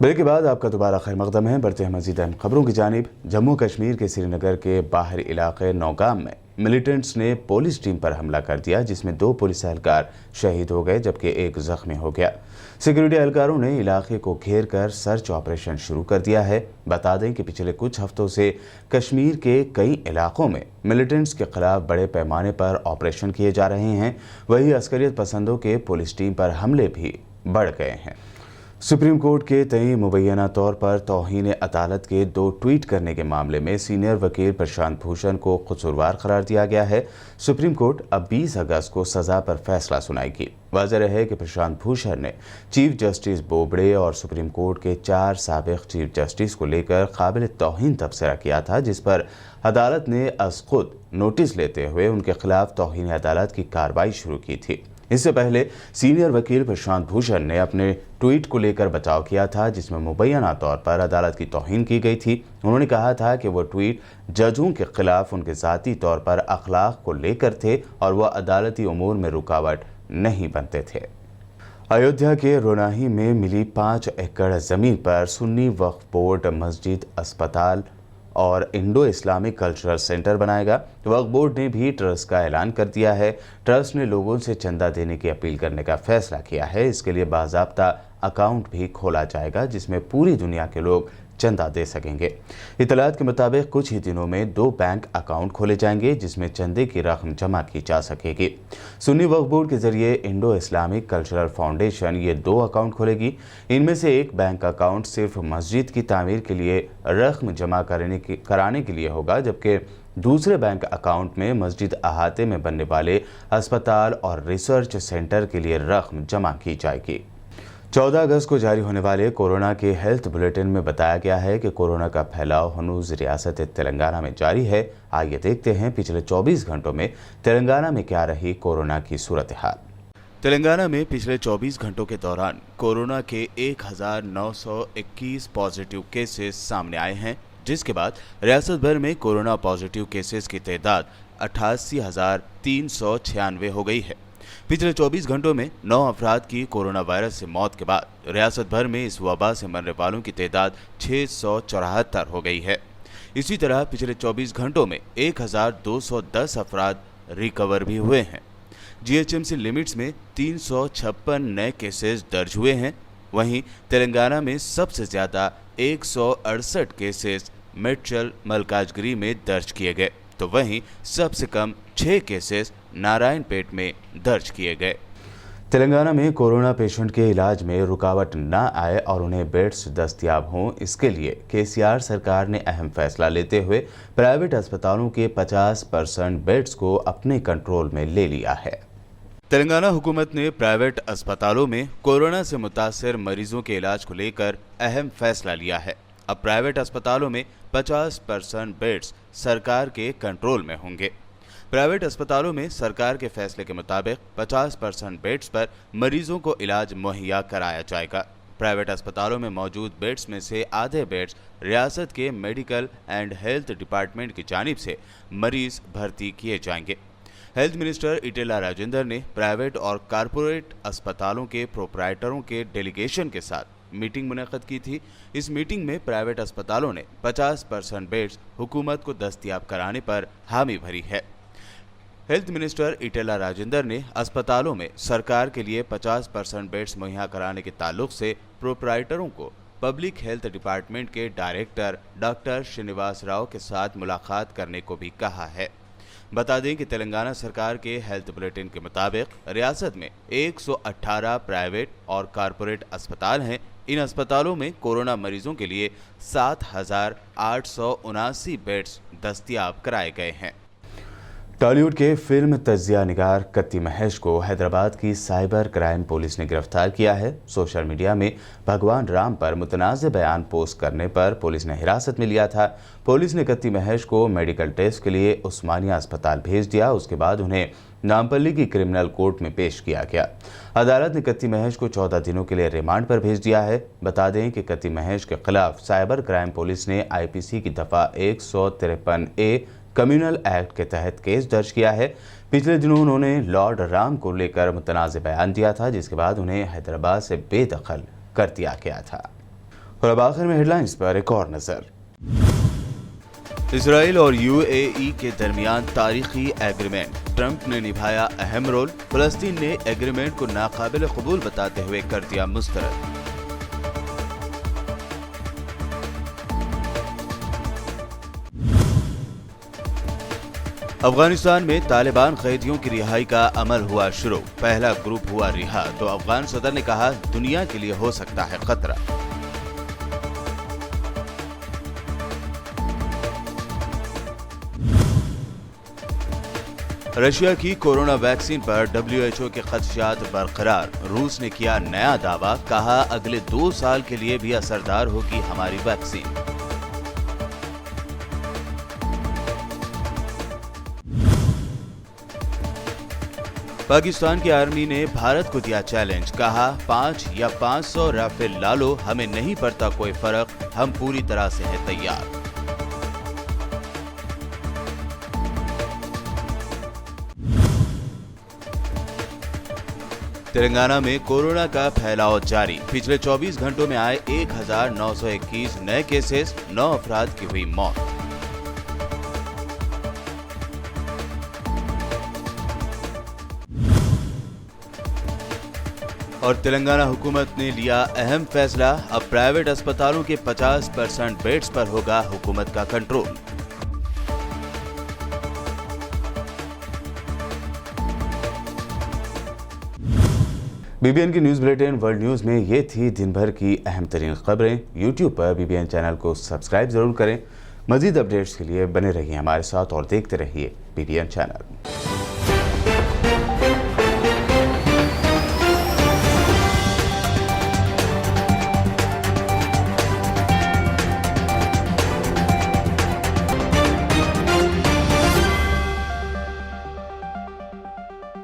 Break के बाद आपका दोबारा खैर मकदम है। बढ़ते हैं मजीद अहम खबरों की जानिब। जम्मू कश्मीर के श्रीनगर के बाहरी इलाके नौगाम में मिलिटेंट्स ने पुलिस टीम पर हमला कर दिया, जिसमें 2 पुलिस एहलकार शहीद हो गए जबकि 1 जख्मी हो गया। सिक्योरिटी एहलकारों ने इलाके को घेर कर सर्च ऑपरेशन शुरू कर दिया है। बता दें कि पिछले कुछ हफ्तों से कश्मीर के कई इलाकों में मिलिटेंट्स के खिलाफ बड़े पैमाने पर ऑपरेशन किए जा रहे हैं। वहीं अस्करियत पसंदों के पुलिस टीम पर हमले भी बढ़ गए हैं। सुप्रीम कोर्ट के तय मुबैना तौर पर तौहीन अदालत के 2 ट्वीट करने के मामले में सीनियर वकील प्रशांत भूषण को कसूरवार करार दिया गया है। सुप्रीम कोर्ट अब 20 अगस्त को सज़ा पर फैसला सुनाएगी। वाज़ेह है कि प्रशांत भूषण ने चीफ जस्टिस बोबड़े और सुप्रीम कोर्ट के 4 साबिक चीफ जस्टिस को लेकर काबिल तौहीन तबसरा किया था, जिस पर अदालत ने अज़ खुद नोटिस लेते हुए उनके खिलाफ तौहीन अदालत की कार्रवाई शुरू की थी। इससे पहले सीनियर वकील प्रशांत भूषण ने अपने ट्वीट को लेकर बचाव किया था, जिसमें मुबैना तौर पर अदालत की तौहीन की गई थी। उन्होंने कहा था कि वह ट्वीट जजों के खिलाफ उनके ज़ाती तौर पर अखलाक को लेकर थे और वह अदालती उमूर में रुकावट नहीं बनते थे। अयोध्या के रोनाही में मिली 5 एकड़ ज़मीन पर सुन्नी वक्फ बोर्ड मस्जिद, अस्पताल और इंडो इस्लामिक कल्चरल सेंटर बनाएगा। वक्फ बोर्ड ने भी ट्रस्ट का ऐलान कर दिया है। ट्रस्ट ने लोगों से चंदा देने की अपील करने का फैसला किया है। इसके लिए बाज़ाब्ता अकाउंट भी खोला जाएगा, जिसमें पूरी दुनिया के लोग चंदा दे सकेंगे। इतलात के मुताबिक कुछ ही दिनों में 2 बैंक अकाउंट खोले जाएंगे, जिसमें चंदे की रकम जमा की जा सकेगी। सुन्नी वक्फ बोर्ड के जरिए इंडो इस्लामिक कल्चरल फाउंडेशन ये 2 अकाउंट खोलेगी। इनमें से एक बैंक अकाउंट सिर्फ मस्जिद की तामीर के लिए रकम जमा कराने के लिए होगा, जबकि दूसरे बैंक अकाउंट में मस्जिद अहाते में बनने वाले अस्पताल और रिसर्च सेंटर के लिए रकम जमा की जाएगी। 14 अगस्त को जारी होने वाले कोरोना के हेल्थ बुलेटिन में बताया गया है कि कोरोना का फैलाव हनूज रियासत तेलंगाना में जारी है। आइए देखते हैं पिछले 24 घंटों में तेलंगाना में क्या रही कोरोना की सूरत हाल। तेलंगाना में पिछले 24 घंटों के दौरान कोरोना के 1921 पॉजिटिव केसेस सामने आए हैं, जिसके बाद रियासत भर में कोरोना पॉजिटिव केसेस की तादाद 88,396 हो गई है। पिछले 24 घंटों में 9 अफराद की कोरोना वायरस से मौत के बाद रियासत भर में इस वबा से मरने वालों की तादाद 674 हो गई है। इसी तरह पिछले 24 घंटों में 1210 अफराद रिकवर भी हुए हैं। जीएचएमसी लिमिट्स में 356 नए केसेस दर्ज हुए हैं। वहीं तेलंगाना में सबसे ज़्यादा 168 केसेस मेडचल मलकाजगिरी में दर्ज किए गए, तो वहीं सबसे कम 6 केसेस नारायणपेट में दर्ज किए गए। तेलंगाना में कोरोना पेशेंट के इलाज में रुकावट न आए और उन्हें बेड्स दस्तयाब हों, इसके लिए केसीआर सरकार ने अहम फैसला लेते हुए प्राइवेट अस्पतालों के 50% बेड्स को अपने कंट्रोल में ले लिया है। तेलंगाना हुकूमत ने प्राइवेट अस्पतालों में कोरोना से मुतासर मरीजों के इलाज को लेकर अहम फैसला लिया है। अब प्राइवेट अस्पतालों में 50% बेड्स सरकार के कंट्रोल में होंगे। प्राइवेट अस्पतालों में सरकार के फैसले के मुताबिक 50% बेड्स पर मरीजों को इलाज मुहैया कराया जाएगा। प्राइवेट अस्पतालों में मौजूद बेड्स में से आधे बेड्स रियासत के मेडिकल एंड हेल्थ डिपार्टमेंट की जानिब से मरीज भर्ती किए जाएंगे। हेल्थ मिनिस्टर इटेला राजेंद्र ने प्राइवेट और कारपोरेट अस्पतालों के प्रोप्राइटरों के डेलीगेशन के साथ मीटिंग मुनक़्क़द की थी। इस मीटिंग में प्राइवेट अस्पतालों ने 50% बेड्स हुकूमत को दस्तयाब कराने पर हामी भरी है। हेल्थ मिनिस्टर इटेला राजेंद्र ने अस्पतालों में सरकार के लिए 50% बेड्स मुहैया कराने के ताल्लुक से प्रोप्राइटरों को पब्लिक हेल्थ डिपार्टमेंट के डायरेक्टर डॉक्टर श्रीनिवास राव के साथ मुलाकात करने को भी कहा है। बता दें कि तेलंगाना सरकार के हेल्थ बुलेटिन के मुताबिक रियासत में 118 प्राइवेट और कारपोरेट अस्पताल हैं। इन अस्पतालों में कोरोना मरीजों के लिए 7,879 बेड्स दस्तयाब कराए गए हैं। टॉलीवुड के फिल्म तज्जिया निगार कत्ती महेश को हैदराबाद की साइबर क्राइम पुलिस ने गिरफ्तार किया है। सोशल मीडिया में भगवान राम पर मुतनाज़ बयान पोस्ट करने पर पुलिस ने हिरासत में लिया था। पुलिस ने कत्ती महेश को मेडिकल टेस्ट के लिए उस्मानिया अस्पताल भेज दिया। उसके बाद उन्हें नामपल्ली की क्रिमिनल कोर्ट में पेश किया गया। अदालत ने कत्ती महेश को 14 दिनों के लिए रिमांड पर भेज दिया है। बता दें कि कत्ती महेश के खिलाफ साइबर क्राइम पुलिस ने आईपीसी की दफ़ा 153A कम्युनल एक्ट के तहत केस दर्ज किया है। पिछले दिनों उन्होंने लॉर्ड राम को लेकर मुतनाज़ बयान दिया था, जिसके बाद उन्हें हैदराबाद से बेदखल कर दिया गया था। और अब आखिर में हेडलाइंस पर एक और नजर। इसराइल और यूएई के दरमियान तारीखी एग्रीमेंट, ट्रंप ने निभाया अहम रोल। फलस्तीन ने एग्रीमेंट को नाकाबिल कबूल बताते हुए कर दिया मुस्तरद। अफगानिस्तान में तालिबान कैदियों की रिहाई का अमल हुआ शुरू। पहला ग्रुप हुआ रिहा तो अफगान सदर ने कहा दुनिया के लिए हो सकता है खतरा। रशिया की कोरोना वैक्सीन पर WHO के खदशात बरकरार। रूस ने किया नया दावा, कहा अगले 2 साल के लिए भी असरदार होगी हमारी वैक्सीन। पाकिस्तान की आर्मी ने भारत को दिया चैलेंज, कहा 5 या 500 राफेल ला लो, हमें नहीं पड़ता कोई फर्क, हम पूरी तरह से हैं तैयार। तेलंगाना में कोरोना का फैलाव जारी। पिछले 24 घंटों में आए 1921 नए केसेस, 9 अफराद की हुई मौत। और तेलंगाना हुकूमत ने लिया अहम फैसला, अब प्राइवेट अस्पतालों के 50% बेड्स पर होगा हुकूमत का कंट्रोल। बीबीएन की न्यूज बुलेटिन वर्ल्ड न्यूज में ये थी दिन भर की अहम तरीन खबरें। यूट्यूब पर बीबीएन चैनल को सब्सक्राइब जरूर करें। मजीद अपडेट्स के लिए बने रहिए हमारे साथ और देखते रहिए बीबीएन चैनल।